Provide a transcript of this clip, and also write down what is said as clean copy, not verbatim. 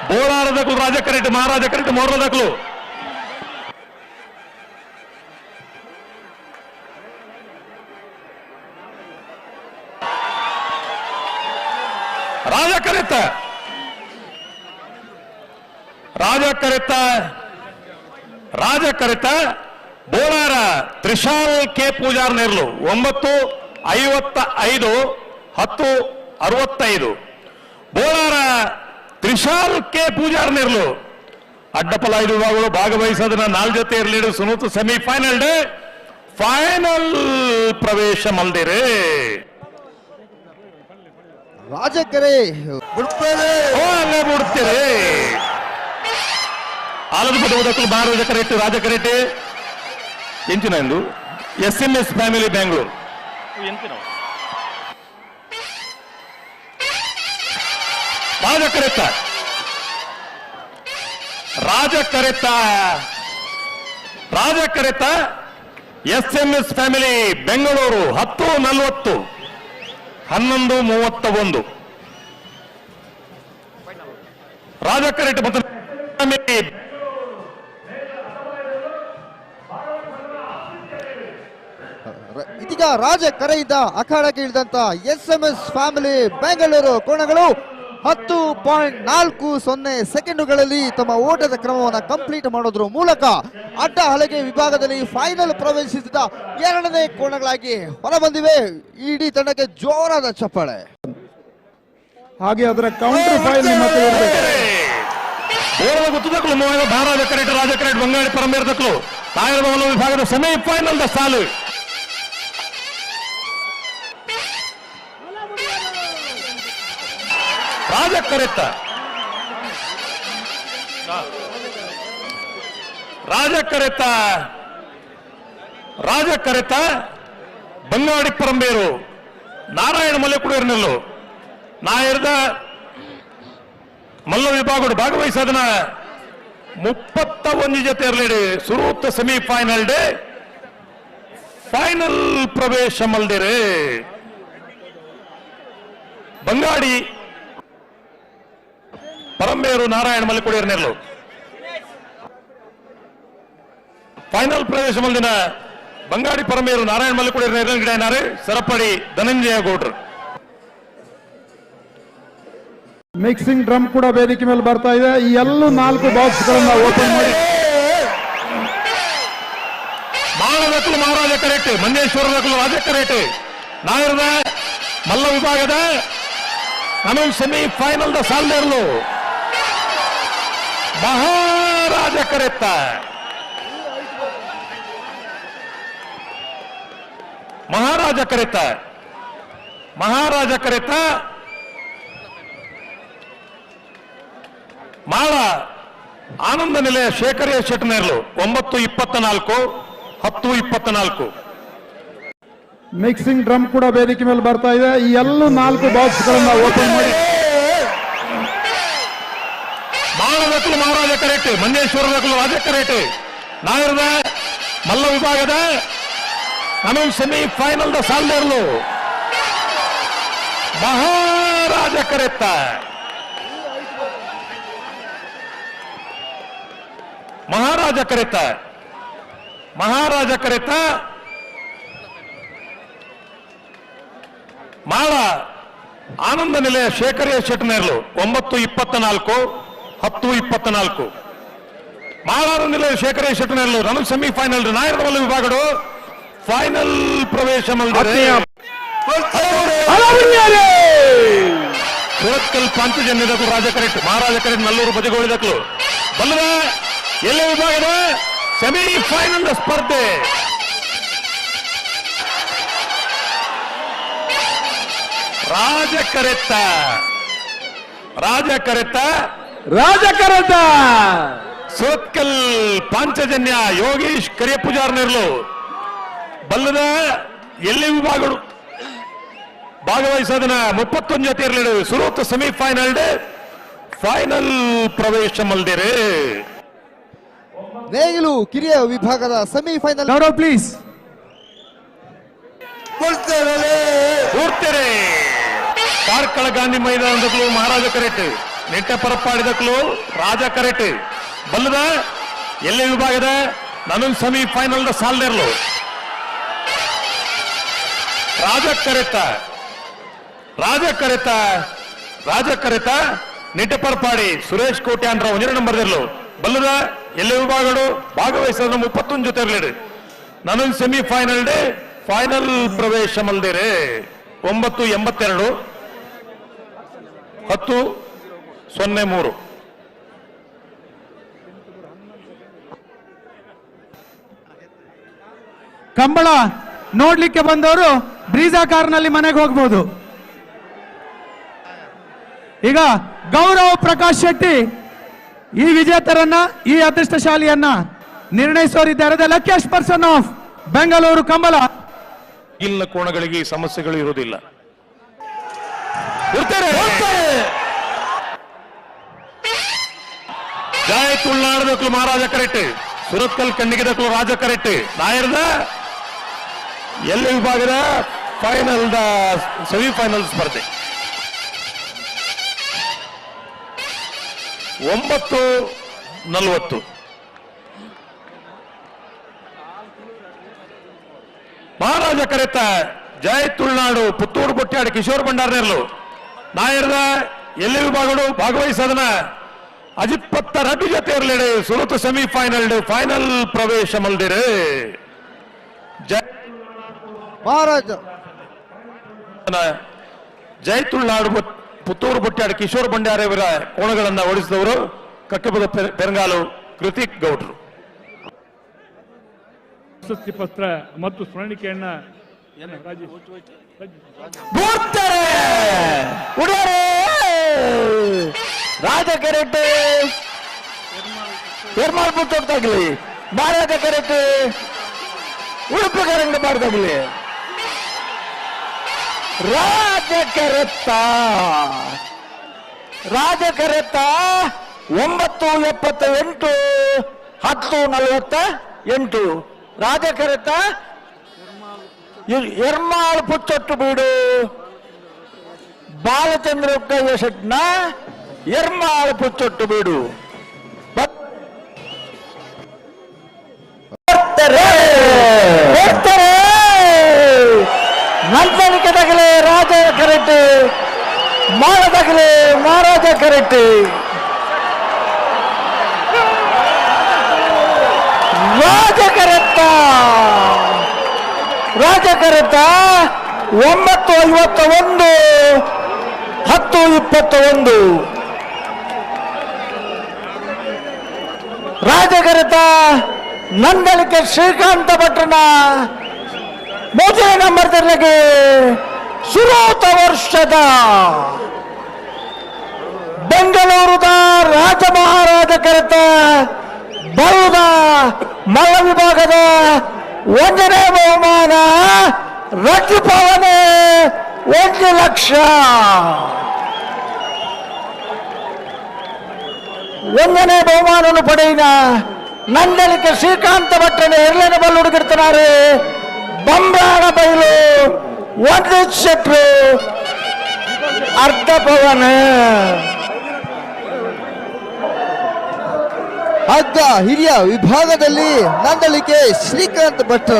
బోళార దక్కులు రాజకరెడ్డి మహారాజ కరెడ్డి Morla దక్కులు ರಾಜಕರಿತ Bolar Trishal K Pujar ನೇರ್ಲು 9:55 10:65 Bolar Trishal K Pujar ನೇರ್ಲು ಅಡ್ಡಪಲ 5 ವಿಭಾಗಗಳು ಭಾಗವಹಿಸೋದನ್ನ 4 ಜೊತೆ ಇರಲಿಡು ಸುನೂತು semifinal day final ಪ್ರವೇಶ ಮಲ್ದಿರೆ ರಾಜಕರೆ ಬಿಡ್ತೀರಿ ಆಲದಪುಟದಕ್ಕೂ ಮಹಾರಾಜಕರೆಟ್ಟು ರಾಜಕರೆಟ್ಟೆ ಎಂಚಿನ ಎಂದು SMS ಫ್ಯಾಮಿಲಿ ಬೆಂಗಳೂರು ರಾಜಕರೆತ SMS ಫ್ಯಾಮಿಲಿ ಬೆಂಗಳೂರು 10:40 11:31 ರಾಜಕರೆಟ್ ಮತ್ತು ಇದೀಗ ರಾಜಕರೆಯಿಂದ ಅಖಾಡಕ್ಕೆ ಇಳಿದಂತ SMS ಫ್ಯಾಮಿಲಿ ಬೆಂಗಳೂರು ಕೋಣಗಳು 10.40 ಸೆಕೆಂಡುಗಳಲ್ಲಿ ತಮ್ಮ ಓಟದ ಕ್ರಮವನ್ನು ಕಂಪ್ಲೀಟ್ ಮಾಡೋದ್ರ ಮೂಲಕ ಅಡ್ಡ ಹಲಗೆ ವಿಭಾಗದಲ್ಲಿ ಫೈನಲ್ ಪ್ರವೇಶಿಸಿದ 2ನೇ ಕೋಣಗಳಾಗಿ ಹೊರಬಂದಿವೆ. ಇಡೀ ತಂಡಕ್ಕೆ ಜೋರಾದ ಚಪ್ಪಾಳೆ. ಹಾಗೆ ಅದರ ಕೌಂಟರ್ ಫೈಲ್ ಗೊತ್ತದಕ್ಕಲು ಮಹಾರಾಜ ಕರೆಟ್ ರಾಜಕರೆಟ್ ಬಂಗಾಳಿ ಪರಮೇರದಕ್ಕಲು ತಾಯಿರದ ವಿಭಾಗದ ಸೆಮಿಫೈನಲ್ ದ ಸಾಲು ರಾಜಕರೆತ ಬಂಗಾಡಿ ಪರಂಬೇರು ನಾರಾಯಣ ಮಲೆಕುಡಿಯರ್ನಲ್ಲೂ ನಾಯರ್ದ ಮಲ್ಲ ವಿಭಾಗಗಳು ಭಾಗವಹಿಸೋದನ್ನ 31 ಜೊತೆ ಇರಲಿ ಸುರೂತ ಸೆಮಿಫೈನಲ್ ಡೇ ಫೈನಲ್ ಪ್ರವೇಶ ಮಲ್ದಿರೆ ಬಂಗಾಡಿ ಪರಂಬೇರು ನಾರಾಯಣ ಮಲ್ಲಿಕುಡಿಯರ್ನೆಲ್ಲು ಫೈನಲ್ ಪ್ರವೇಶ ಮಲ್ದಿನ ಬಂಗಾಡಿ ಪರಮೇರು ನಾರಾಯಣ ಮಲ್ಲಿಕುಡಿಯರ್ನೆಲ್ಲು ಗಿಡನಾರೆ ಸರಪಡಿ ಧನಂಜಯ ಗೌಡ್ರು ಮಿಕ್ಸಿಂಗ್ ಡ್ರಮ್ ಕೂಡ ವೇದಿಕೆ ಮೇಲೆ ಬರ್ತಾ ಇದೆ. ಈ ಎಲ್ಲ 4 ಬಾಕ್ಸ್ ಗಳನ್ನ ಓಪನ್ ಮಾಡಿ ಮಾಳದಕ್ಕಲು ಮಹಾರಾಜ ಕರೆಟ್ ಮಂಜೇಶ್ವರದಕ್ಕಲು ರಾಜ ಕರೆಟ್ ನಾಯರದ ಮಲ್ಲ ವಿಭಾಗದ ನಮಗೆ ಸೆಮಿಫೈನಲ್ ದ ಸಾಲ್ದೇರ್ಲು ಮಹಾರಾಜ ಕರೆತ್ತ ಮಾಳ ಆನಂದ ನಿಲಯ ಶೇಖರಿಯ ಶೆಟ್ನೇರ್ಲು 9:24 10:24 ಮಿಕ್ಸಿಂಗ್ ಡ್ರಮ್ ಕೂಡ ವೇದಿಕೆ ಮೇಲೆ ಬರ್ತಾ ಇದೆ. ಈ ಎಲ್ಲ 4 ಬಾಕ್ಸ್ ಗಳನ್ನ ಓಪನ್ ಮಾಡಿ ಮಾಳದಕ್ಕಲು ಮಹಾರಾಜ ಕರೆಟ್ ಮಂಜೇಶ್ವರದಕ್ಕಲು ರಾಜ ಕರೆಟ್ ನಾಯರದ ಮಲ್ಲ ವಿಭಾಗದ ನಮಗೆ ಸೆಮಿಫೈನಲ್ ದ ಸಾಲ್ದೇರ್ಲು ಮಹಾರಾಜ ಕರೆತ್ತ ಮಾಳ ಆನಂದ ನಿಲಯ ಶೇಖರಿಯ ಶೆಟ್ನೇರ್ಲು 9:24 10:24 ಮಾಳಾರ ನಿಲಯ ಶೇಖರಿಯ ಶೆಟ್ನೇರ್ಲು ನಮಗೆ ಸೆಮಿಫೈನಲ್ ನಾಯರದ ಮಲ್ಲ ವಿಭಾಗಗಳು ಫೈನಲ್ ಪ್ರವೇಶ ಮಲ್ದಿರೆ ಸುರತ್ಕಲ್ ಪಂಚಜನ್ಯದಕ್ಕೂ ರಾಜ ಕರೆಟ್ ಮಹಾರಾಜ ಕರೆಟ್ ನಲ್ಲೂರು ಬಜಗೋಳಿದಕ್ಕಲು ಬಲ್ಲದ ಎಲ್ಲ ವಿಭಾಗದ ಸೆಮಿಫೈನಲ್ ಸ್ಪರ್ಧೆ ರಾಜಕರೆತ ಸುರತ್ಕಲ್ ಪಾಂಚಜನ್ಯ ಯೋಗೀಶ್ ಕರಿಯ ಪೂಜಾರ್ನೇರ್ಲು ಬಲ್ಲದ ಎಲ್ಲಿ ವಿಭಾಗಗಳು ಭಾಗವಹಿಸೋದನ್ನ 31 ಜೊತೆ ಇರಲಿ ಸುರೂತ ಸೆಮಿಫೈನಲ್ ಡೇ ಫೈನಲ್ ಪ್ರವೇಶ ಮಲ್ದಿರೆ ನೇಗಿಲು ಕಿರಿಯ ವಿಭಾಗದ ಸೆಮಿಫೈನಲ್ ಪ್ಲೀಸ್ ಕೂರ್ತೆರೆ ಕಾರ್ಕಳ ಗಾಂಧಿ ಮೈದಾನದಕ್ಕೂ ಮಹಾರಾಜ ಕರೆಟ್ ನೆಟ್ಟಪರಪ್ಪಾಡಿದಕ್ಕೂ ರಾಜ ಕರೆಟ್ ಬಲ್ಲದ ಎಲ್ಲೇ ವಿಭಾಗದ ನಾನೊಂದು ಸೆಮಿಫೈನಲ್ ಸಾಲ್ನೆರ್ಲು ರಾಜ ಕರೆತ ನಿಟ್ಟಪರಪಾಡಿ ಸುರೇಶ್ ಕೋಟ್ಯಾನ್ರ 1 ನಂಬರ್ದಲ್ಲೂ ಬಲ್ಲದ ಎಲ್ಲೇ ವಿಭಾಗಗಳು ಭಾಗವಹಿಸೋದು 31 ಜೊತೆ ಇರಲಿ ನಾನೊಂದು ಸೆಮಿಫೈನಲ್ ಡೇ ಫೈನಲ್ ಪ್ರವೇಶ ಮಲ್ದೇರೆ 982 10-03 ಕಂಬಳ ನೋಡ್ಲಿಕ್ಕೆ ಬಂದವರು ಬ್ರೀಜಾ ಕಾರ್ನಲ್ಲಿ ಮನೆಗೆ ಹೋಗ್ಬೋದು. ಈಗ ಗೌರವ್ ಪ್ರಕಾಶ್ ಶೆಟ್ಟಿ ಈ ವಿಜೇತರನ್ನ ಈ ಅದೃಷ್ಟಶಾಲಿಯನ್ನ ನಿರ್ಣಯಿಸೋರಿದ್ದಾರೆ. The luckiest person of Bengaluru Kambala. ಇಲ್ಲಿನ ಕೋಣಗಳಿಗೆ ಈ ಸಮಸ್ಯೆಗಳು ಇರುವುದಿಲ್ಲ. ಜಯ ತುಳುನಾಡದಕ್ಕೂ ಮಹಾರಾಜ ಕರೆಟ್ ಸುರತ್ಕಲ್ ಕಣ್ಣಿಗೆದಕ್ಕೂ ರಾಜ ಕರೆಟ್ ನಾಯರ್ದ ಎಲ್ಲ ವಿಭಾಗದ ಫೈನಲ್ ಸೆಮಿಫೈನಲ್ ಸ್ಪರ್ಧೆ 9:40 ಮಹಾರಾಜ ಕರೆತ ಜಯ ತುಳುನಾಡು ಪುತ್ತೂರು ಬೊಟ್ಟಾಡಿ ಕಿಶೋರ್ ಭಂಡಾರನೇರ್ಲು ನಾಯರ್ದ ಎಲ್ಲ ವಿಭಾಗಗಳು ಭಾಗವಹಿಸೋದನ್ನ ಅಜಿತ್ ಪತ್ತ ರಡ್ಡು ಜೊತೆ ಇರಲಿ ಸುರತ ಸೆಮಿಫೈನಲ್ ಫೈನಲ್ ಪ್ರವೇಶ ಮಲ್ದಿರೆ ಮಹಾರಾಜ ಜೈ ತುಳುನಾಡು ಪುತ್ತೂರು ಬೊಟ್ಟಾಡಿ ಕಿಶೋರ್ ಭಂಡಾರವರ ಕೋಣಗಳನ್ನ ಓಡಿಸಿದವರು ಕಕ್ಕಬದ ಪೆರಂಗಾಲು ಕೃತಿಕ್ ಗೌಡ್ರು. ಪ್ರಶಸ್ತಿ ಪತ್ರ ಮತ್ತು ಸ್ಮರಣಿಕೆಯನ್ನ ರಾಜ ಕೆರೆಟ್ ಪೆರ್ಮಾಳ್ ಪುತ್ತೋಗ್ತಾಗ್ಲಿ ಮಹಾರಾಜ ಕೆರೆಟ್ ಉಡುಪು ಕರಂಗ ಬಾರ್ದಾಗ್ಲಿ ರಾಜ ಕೆರೆತ್ತ 9:78 10:48 ರಾಜ ಕೆರೆತ್ತ ಎರ್ಮಾಳ್ ಪುತ್ತೊಟ್ಟು ಬೀಡು ಬಾಲಚಂದ್ರ ಉಕ್ಕಯ್ಯ ಶೆಟ್ನ ಎರ್ಮಾಳ್ ಪುತ್ತೊಟ್ಟು ಬೀಡು ನಂತರಿಕೆ ತಗಲೆ ರಾಜ ಕರೆಟ್ ಮಾಡದಗಲೆ ಮಹಾರಾಜ ಕರೆಟ್ ರಾಜ ಕರೆತ್ತ 9:51 10:21 ರಾಜಕರೆತ ನಂದಳಿಕೆ ಶ್ರೀಕಾಂತ ಭಟ್ರನ 3 ನಂಬರ್ ತೆರಲಿಗೆ ಸುರೂತ ವರ್ಷದ ಬೆಂಗಳೂರುದ ರಾಜ ಮಹಾರಾಜ ಕರೆತ ಬರುದ ಮಲ್ಲ ವಿಭಾಗದ 1ನೇ ಬಹುಮಾನ ರಜಪವನೆ 1 ಲಕ್ಷ. 1ನೇ ಬಹುಮಾನವನ್ನು ಪಡೆಯಿನ ನಂದಳಿಕೆ ಶ್ರೀಕಾಂತ ಭಟ್ಟನ 2ನೇ ಬಲ್ ಹುಡುಗಿರ್ತಾರೆ ಬಂಬಾಣ ಬೈಲು 1 ಶೆಟ್ರು ಅರ್ಧ ಪವನ ಹಗ್ಗ ಹಿರಿಯ ವಿಭಾಗದಲ್ಲಿ ನಂದಳಿಕೆ ಶ್ರೀಕಾಂತ್ ಭಟ್ರ